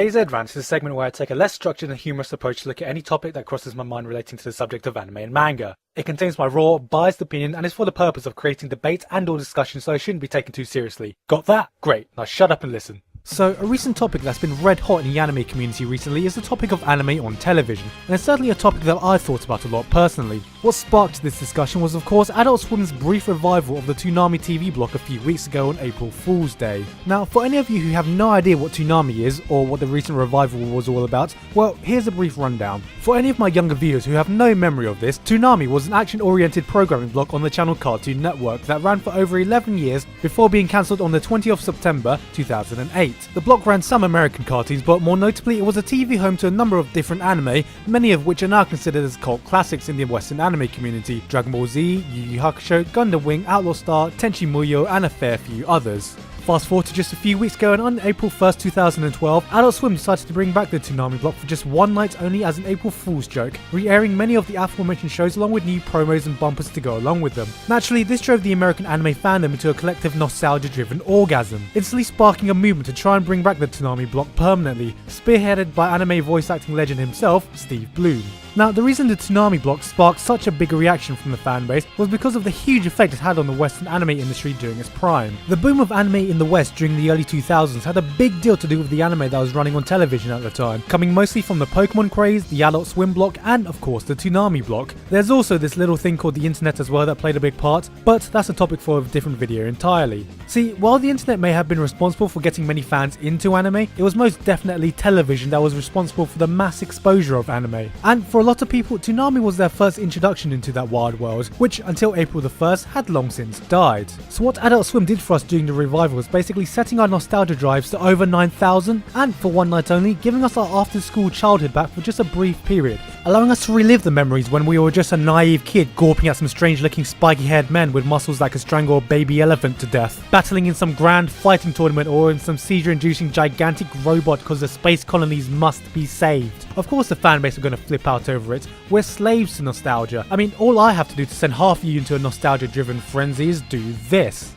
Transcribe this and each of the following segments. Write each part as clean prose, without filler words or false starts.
AZ Rant is a segment where I take a less structured and humorous approach to look at any topic that crosses my mind relating to the subject of anime and manga. It contains my raw, biased opinion and is for the purpose of creating debate and or discussion, so it shouldn't be taken too seriously. Got that? Great, now shut up and listen. So, a recent topic that's been red hot in the anime community recently is the topic of anime on television, and it's certainly a topic that I've thought about a lot personally. What sparked this discussion was of course Adult Swim's brief revival of the Toonami TV block a few weeks ago on April Fool's Day. Now, for any of you who have no idea what Toonami is, or what the recent revival was all about, well, here's a brief rundown. For any of my younger viewers who have no memory of this, Toonami was an action-oriented programming block on the channel Cartoon Network that ran for over 11 years before being cancelled on the 20th of September 2008. The block ran some American cartoons, but more notably it was a TV home to a number of different anime, many of which are now considered as cult classics in the Western anime community: Dragon Ball Z, Yu Yu Hakusho, Gundam Wing, Outlaw Star, Tenchi Muyo and a fair few others. Fast forward to just a few weeks ago, and on April 1st, 2012, Adult Swim decided to bring back the Toonami block for just one night only as an April Fool's joke, re-airing many of the aforementioned shows along with new promos and bumpers to go along with them. Naturally, this drove the American anime fandom into a collective nostalgia-driven orgasm, instantly sparking a movement to try and bring back the Toonami block permanently, spearheaded by anime voice acting legend himself, Steve Blum. Now, the reason the Toonami block sparked such a big reaction from the fanbase was because of the huge effect it had on the Western anime industry during its prime. The boom of anime in the West during the early 2000s had a big deal to do with the anime that was running on television at the time, coming mostly from the Pokemon craze, the Adult Swim block, and of course the Toonami block. There's also this little thing called the internet as well that played a big part, but that's a topic for a different video entirely. See, while the internet may have been responsible for getting many fans into anime, it was most definitely television that was responsible for the mass exposure of anime. And for a lot of people, Toonami was their first introduction into that wild world, which until April the 1st had long since died. So what Adult Swim did for us during the revival was basically setting our nostalgia drives to over 9,000, and for one night only, giving us our after school childhood back for just a brief period, allowing us to relive the memories when we were just a naive kid gawping at some strange looking spiky haired men with muscles that could strangle a baby elephant to death, battling in some grand fighting tournament or in some seizure inducing gigantic robot because the space colonies must be saved. Of course the fanbase are going to flip out over it. We're slaves to nostalgia. I mean, all I have to do to send half of you into a nostalgia driven frenzy is do this.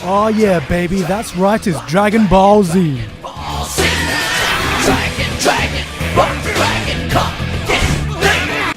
Oh yeah baby, that's right, it's Dragon Ball Z.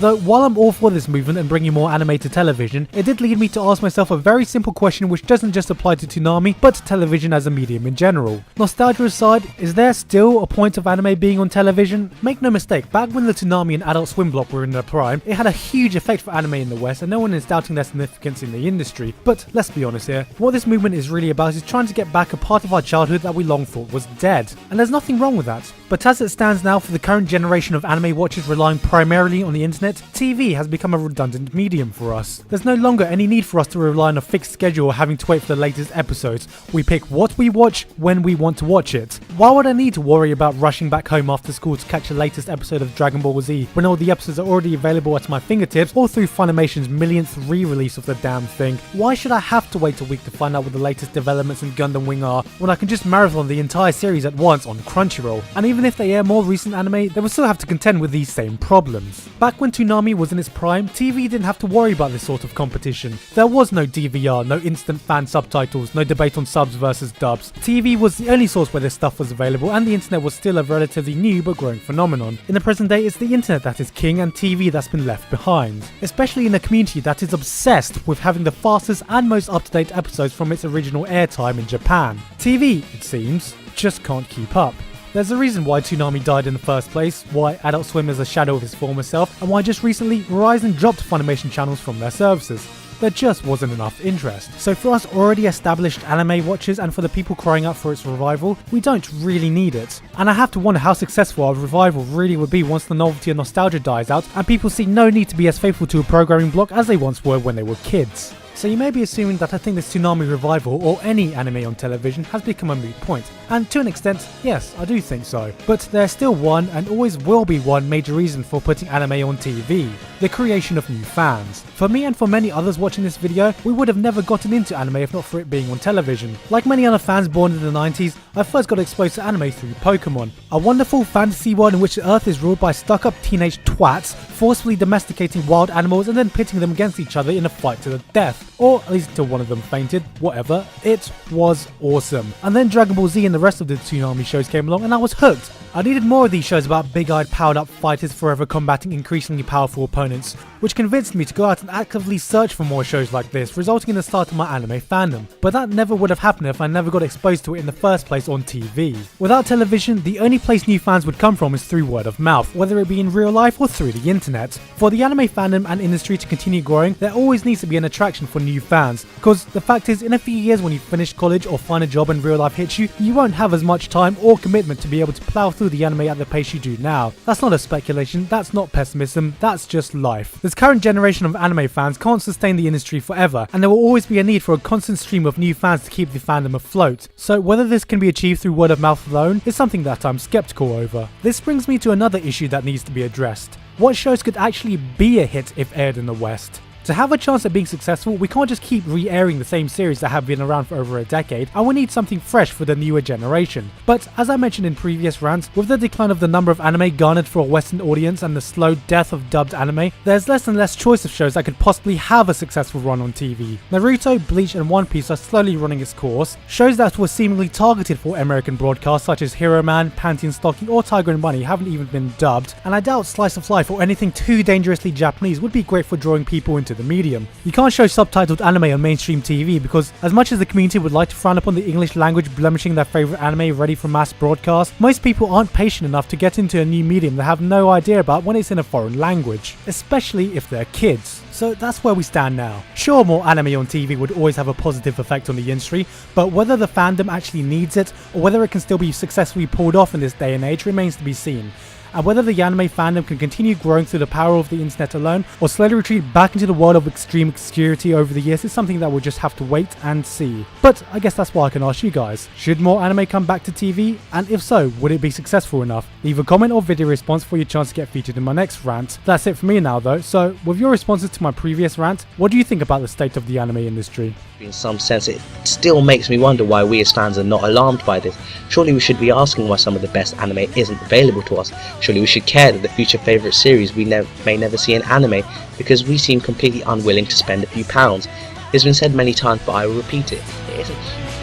Though while I'm all for this movement and bringing more anime to television, it did lead me to ask myself a very simple question which doesn't just apply to Toonami, but to television as a medium in general. Nostalgia aside, is there still a point of anime being on television? Make no mistake, back when the Toonami and Adult Swim block were in their prime, it had a huge effect for anime in the West and no one is doubting their significance in the industry. But let's be honest here, what this movement is really about is trying to get back a part of our childhood that we long thought was dead. And there's nothing wrong with that. But as it stands now, for the current generation of anime watchers relying primarily on the internet, TV has become a redundant medium for us. There's no longer any need for us to rely on a fixed schedule or having to wait for the latest episodes. We pick what we watch when we want to watch it. Why would I need to worry about rushing back home after school to catch the latest episode of Dragon Ball Z when all the episodes are already available at my fingertips or through Funimation's millionth re-release of the damn thing? Why should I have to wait a week to find out what the latest developments in Gundam Wing are when I can just marathon the entire series at once on Crunchyroll? And even if they air more recent anime, they will still have to contend with these same problems. Back when Toonami was in its prime, TV didn't have to worry about this sort of competition. There was no DVR, no instant fan subtitles, no debate on subs versus dubs. TV was the only source where this stuff was available, and the internet was still a relatively new but growing phenomenon. In the present day, it's the internet that is king and TV that's been left behind, especially in a community that is obsessed with having the fastest and most up-to-date episodes from its original airtime in Japan. TV, it seems, just can't keep up. There's a reason why Toonami died in the first place, why Adult Swim is a shadow of his former self, and why just recently Verizon dropped Funimation channels from their services. There just wasn't enough interest. So for us already established anime watchers and for the people crying out for its revival, we don't really need it. And I have to wonder how successful our revival really would be once the novelty and nostalgia dies out and people see no need to be as faithful to a programming block as they once were when they were kids. So you may be assuming that I think this Toonami revival or any anime on television has become a moot point. And to an extent, yes, I do think so. But there's still one and always will be one major reason for putting anime on TV: the creation of new fans. For me and for many others watching this video, we would have never gotten into anime if not for it being on television. Like many other fans born in the 90s, I first got exposed to anime through Pokemon, a wonderful fantasy world in which the earth is ruled by stuck-up teenage twats, forcefully domesticating wild animals and then pitting them against each other in a fight to the death. Or at least until one of them fainted, whatever. It was awesome. And then Dragon Ball Z and the rest of the Toonami shows came along and I was hooked. I needed more of these shows about big-eyed, powered-up fighters forever combating increasingly powerful opponents, which convinced me to go out and actively search for more shows like this, resulting in the start of my anime fandom. But that never would have happened if I never got exposed to it in the first place on TV. Without television, the only place new fans would come from is through word of mouth, whether it be in real life or through the internet. For the anime fandom and industry to continue growing, there always needs to be an attraction for new fans, because the fact is, in a few years when you finish college or find a job and real life hits you, you won't have as much time or commitment to be able to plow through the anime at the pace you do now. That's not a speculation, that's not pessimism, that's just life. This current generation of anime fans can't sustain the industry forever, and there will always be a need for a constant stream of new fans to keep the fandom afloat. So whether this can be achieved through word of mouth alone is something that I'm skeptical over. This brings me to another issue that needs to be addressed. What shows could actually be a hit if aired in the West? To have a chance at being successful, we can't just keep re-airing the same series that have been around for over a decade, and we need something fresh for the newer generation. But as I mentioned in previous rants, with the decline of the number of anime garnered for a Western audience and the slow death of dubbed anime, there's less and less choice of shows that could possibly have a successful run on TV. Naruto, Bleach and One Piece are slowly running its course. Shows that were seemingly targeted for American broadcasts such as Hero Man, Panty & Stocking or Tiger and Bunny haven't even been dubbed, and I doubt Slice of Life or anything too dangerously Japanese would be great for drawing people into the medium. You can't show subtitled anime on mainstream TV because, as much as the community would like to frown upon the English language blemishing their favourite anime ready for mass broadcast, most people aren't patient enough to get into a new medium they have no idea about when it's in a foreign language, especially if they're kids. So that's where we stand now. Sure, more anime on TV would always have a positive effect on the industry, but whether the fandom actually needs it, or whether it can still be successfully pulled off in this day and age remains to be seen. And whether the anime fandom can continue growing through the power of the internet alone, or slowly retreat back into the world of extreme obscurity over the years is something that we'll just have to wait and see. But I guess that's why I can ask you guys, should more anime come back to TV? And if so, would it be successful enough? Leave a comment or video response for your chance to get featured in my next rant. That's it for me now though, so with your responses to my previous rant, what do you think about the state of the anime industry? In some sense, it still makes me wonder why we as fans are not alarmed by this. Surely we should be asking why some of the best anime isn't available to us. Surely we should care that the future favourite series we may never see in anime because we seem completely unwilling to spend a few pounds. It's been said many times, but I will repeat it. It is a huge